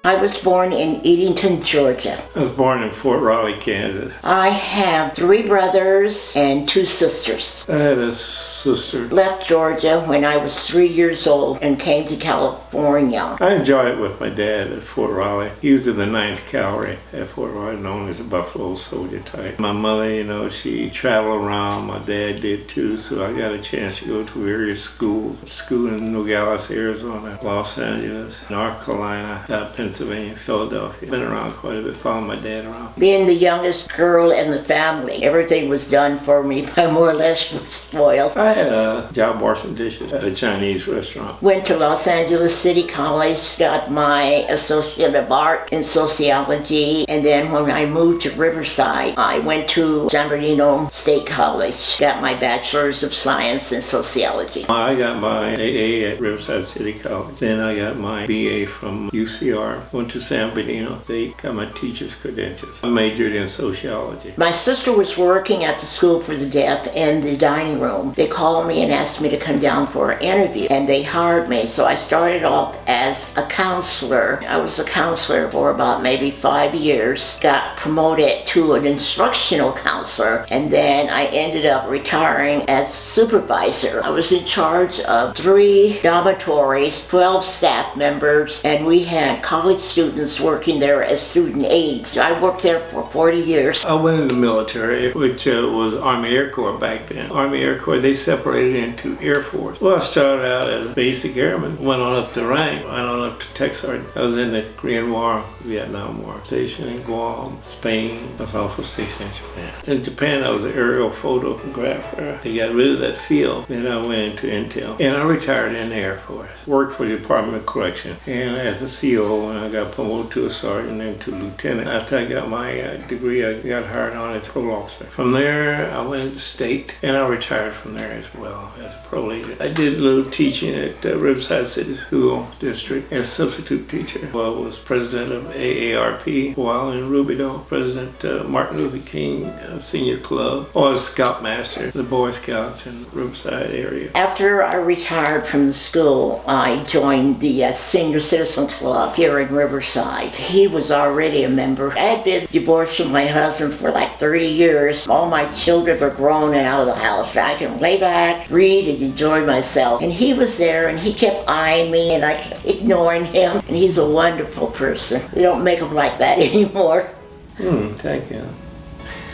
I was born in Edenton, Georgia. I was born in Fort Raleigh, Kansas. I have 3 brothers and 2 sisters. I had a sister. Left Georgia when I was 3 years old and came to California. I enjoyed it with my dad at Fort Raleigh. He was in the 9th Cavalry at Fort Raleigh, known as a Buffalo Soldier type. My mother, she traveled around. My dad did too, so I got a chance to go to various schools. School in Nogales, Arizona, Los Angeles, North Carolina, Pennsylvania, Philadelphia. Been around quite a bit, following my dad around. Being the youngest girl in the family, everything was done for me. I more or less was spoiled. I had a job washing dishes at a Chinese restaurant. Went to Los Angeles City College, got my Associate of Art in Sociology, and then when I moved to Riverside, I went to San Bernardino State College, got my Bachelor's of Science in Sociology. I got my AA at Riverside City College. Then I got my BA from UCR. Went to San Bernardino State, got my teacher's credentials. I majored in sociology. My sister was working at the School for the Deaf in the dining room. They called me and asked me to come down for an interview, and they hired me. So I started off as a counselor. I was a counselor for about maybe 5 years, got promoted to an instructional counselor, and then I ended up retiring as supervisor. I was in charge of 3 dormitories, 12 staff members, and we had college students working there as student aides. I worked there for 40 years. I went in the military, which was Army Air Corps back then. Army Air Corps, they separated into Air Force. Well, I started out as a basic airman, went on up to rank, went on up to tech sergeant. I was in the Korean War, Vietnam War, stationed in Guam, Spain. I was also stationed in Japan. In Japan, I was an aerial photographer. They got rid of that field. Then I went into Intel, and I retired in the Air Force. Worked for the Department of Correction, and as a CO, and I got promoted to a sergeant and to lieutenant. After I got my degree, I got hired on as a parole officer. From there, I went to state, and I retired from there as well as a parole agent. I did a little teaching at Riverside City School District as substitute teacher. I was president of AARP while in Rubidoux, president Martin Luther King Senior Club, or scoutmaster, the Boy Scouts in the Riverside area. After I retired from the school, I joined the Senior Citizen Club here in Riverside. He was already a member. I had been divorced from my husband for like 30 years. All my children were grown and out of the house. I can lay back, read, and enjoy myself. And he was there, and he kept eyeing me, and I kept ignoring him. And he's a wonderful person. They don't make them like that anymore. Thank you.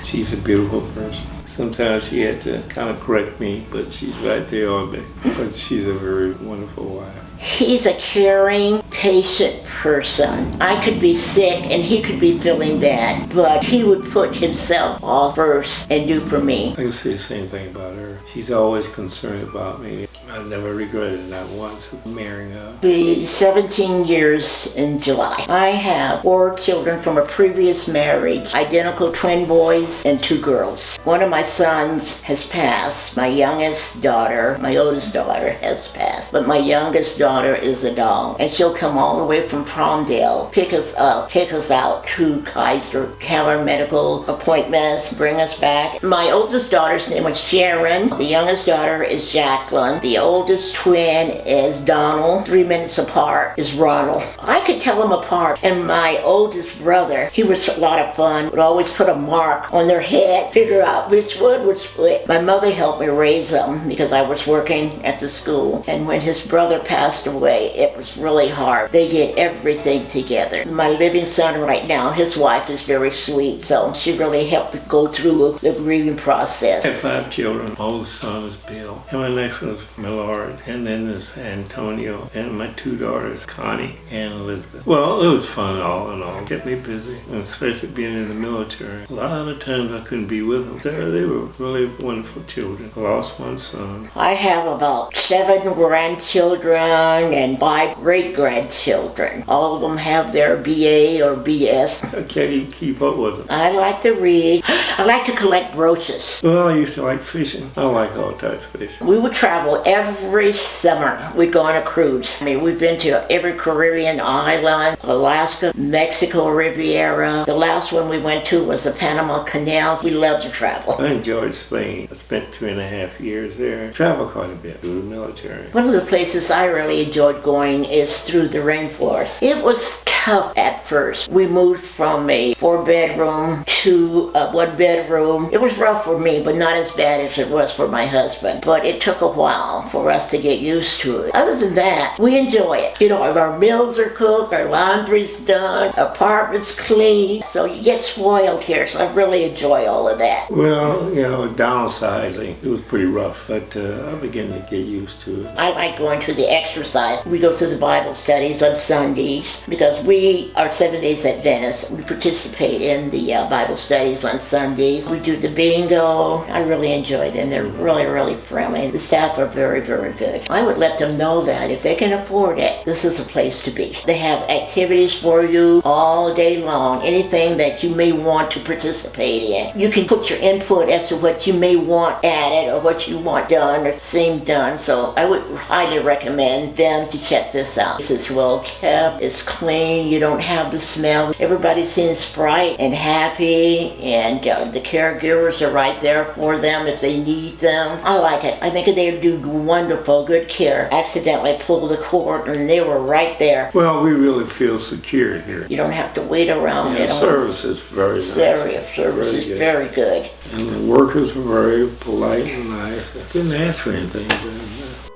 She's a beautiful person. Sometimes she had to kind of correct me, but she's right there on me. But she's a very wonderful wife. He's a caring, patient person. I could be sick and he could be feeling bad, but he would put himself all first and do for me. I can say the same thing about her. She's always concerned about me. I never regretted not once marrying her. Be 17 years in July. I have 4 children from a previous marriage, identical twin boys and 2 girls. One of my sons has passed. My youngest daughter, my oldest daughter has passed, but my youngest daughter is a doll, and she'll come all the way from Palmdale, pick us up, take us out to Kaiser, have our medical appointments, bring us back. My oldest daughter's name was Sharon. The youngest daughter is Jacqueline. The oldest twin is Donald. 3 minutes apart is Ronald. I could tell them apart. And my oldest brother, he was a lot of fun, would always put a mark on their head, figure out which one was which. My mother helped me raise them because I was working at the school. And when his brother passed away, it was really hard. They did everything together. My living son right now, his wife is very sweet, so she really helped me go through the grieving process. I had 5 children. My oldest son is Bill, and my next one is Millard, and then there's Antonio, and my 2 daughters, Connie and Elizabeth. Well, it was fun all in all. It kept me busy, and especially being in the military. A lot of times I couldn't be with them. They were really wonderful children. I lost one son. I have about 7 grandchildren and 5 great-grandchildren. All of them have their BA or BS. I can't even keep up with them. I like to read. I like to collect brooches. Well, I used to like fishing. I like all types of fishing. We would travel every summer. We'd go on a cruise. I mean, we've been to every Caribbean island, Alaska, Mexico Riviera. The last one we went to was the Panama Canal. We love to travel. I enjoyed Spain. I spent 2.5 years there. Traveled quite a bit through the military. One of the places I really enjoyed going is through the rainforest. It was tough at first. We moved from a 4-bedroom to a 1-bedroom. It was rough for me, but not as bad as it was for my husband. But it took a while for us to get used to it. Other than that, we enjoy it. You know, our meals are cooked, our laundry's done, apartment's clean. So you get spoiled here, so I really enjoy all of that. Well, you know, downsizing, it was pretty rough, but I'm beginning to get used to it. I like going to the exercise. We go to the Bible studies on Sundays because we are Seventh-day Adventists. We participate in the Bible studies on Sundays. We do the bingo. I really enjoy them. They're really, really friendly. The staff are very, very good. I would let them know that if they can afford it, this is a place to be. They have activities for you all day long. Anything that you may want to participate in. You can put your input as to what you may want added or what you want done or seen done. So I would highly recommend them to check this out. This is well kept. It's clean. You don't have the smell. Everybody seems bright and happy, and the caregivers are right there for them if they need them. I like it. I think they do wonderful, good care. Accidentally pulled the cord and they were right there. Well, we really feel secure here. You don't have to wait around. The service is very nice. Service is very good. And the workers were very polite and nice. I didn't ask for anything. But,